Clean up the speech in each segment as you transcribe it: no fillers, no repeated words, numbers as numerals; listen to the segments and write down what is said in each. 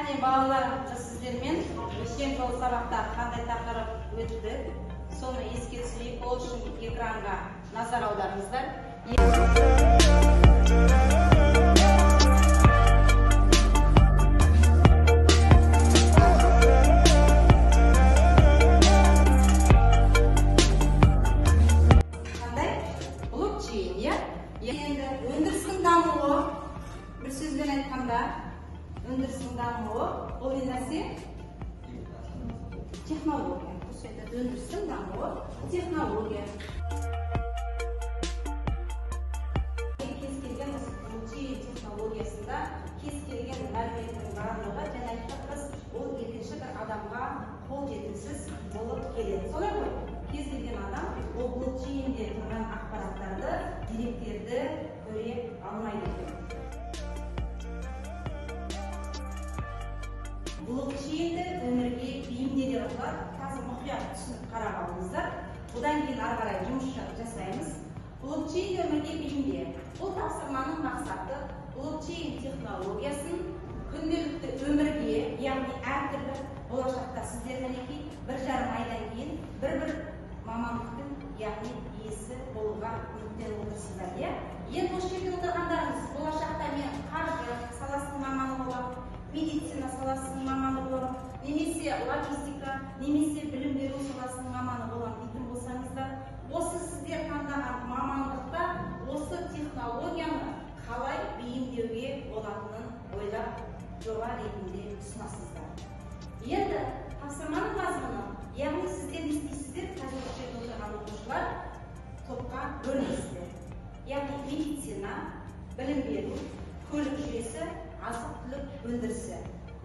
Қане балалар, сіздермен өткен жолы сабақта қандай тақырып өтті, соны еске түсірейік. Ол үшін экранға назар аударыңыздар. Енді өндірістің дамуы, бір сөзбен айтқанда, өндірістің дамуы, ол не нәрсе? Технология. Өндірістің дамуы, технология. Кез келген блокчейн технологиясында кез келген мәліметтің барлығы, және айтқанымыз, ол екінші бір адамға қол жетімсіз болып келеді. Солай ғой? Кез келген адам ол блокчейнде тұрған ақпараттарды, деректерді көре алмайды. Блокчейнді өмірге бейімделе отырып, қазір мұқият түсініп қарап алыңыздар. Бұдан кейін ары қарай жұмыс жасаймыз. Блокчейнді өмірге бейімде. Бұл тапсырманың мақсаты блокчейн технологиясын күнделікті өмірге, яғни әртүрлі болашақта сіздер мінекей 1,5 айдан кейін бір мамандықтың, яғни иесі болуға үміттеніп отырсыздар, иә? Енді осы жерде отырғандарыңыз, болашақта мен қаржы саласының маманы боламын, медицина саласының маманы боламын, немесе логистика, немесе білім беру саласының маманы боламын дейтін болсаңыздар, осы сіздер таңдаған мамандықта осы технологияны қалай бейімдеуге болатынын ойлап жоба ретінде ұсынасыздар. Енді тапсырманың мазмұны, яғни сіздер не істейсіздер, қазір осы жерде отырған оқушылар топқа бөлінесіздер. Яғни медицина, білім беру, көлік жүйесі, азық-түлік өндірісі.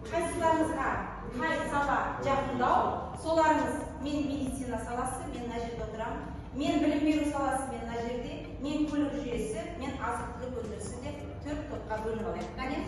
Қайсыларыңызға қай сала жақындау, соларыңыз мен медицина саласы, мен мына жерде отырамын, мен білім беру саласы, мен мына жерде, мен көлік жүйесі, мен азық-түлік өндірісі деп 4 топқа бөлініп алайық. Қане?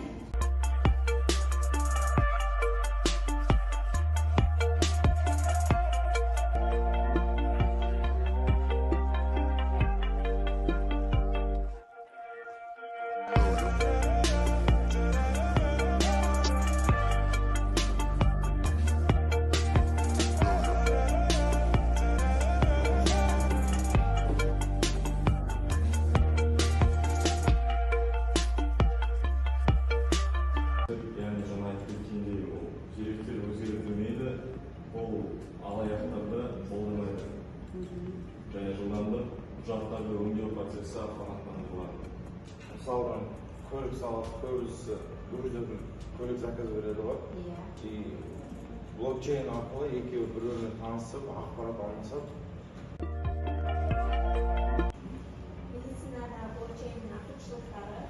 Және жылдамдық құжаттарды өңдеу процесі ақпараттандырылады. Мысалы, көлік саласы көбісі өздерінің көлік заказ береді ғой. И блокчейн арқылы екеуі бір-бірімен танысып, ақпарат алмасады. Медицинада блокчейннің артықшылықтары,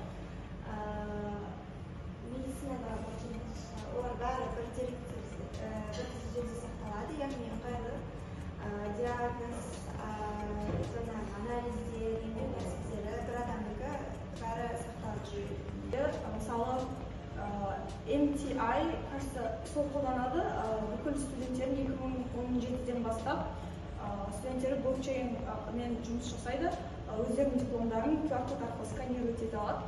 медицинада блокчейн олар бәрі бір жерде сақталады, яғни ыңғайлы диагноз, анализдер, еңбек нәрселері, бір адамдікі бәрі сақталып жүреді. Мысалы, MTI сол қолданады, бүкіл студенттерін 2017-ден бастап студенттері блокчейнмен жұмыс жасайды, өздерінің дипломдарын QR-код арқылы сканировать ете алады.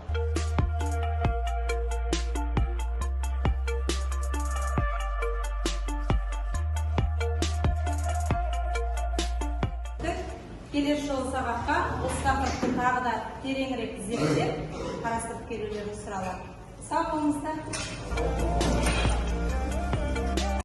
Келесі жолы сабаққа осы тақырыпты тағы да тереңірек зерттеп қарастырып келулеріңізді сұралады. Сау болыңыздар.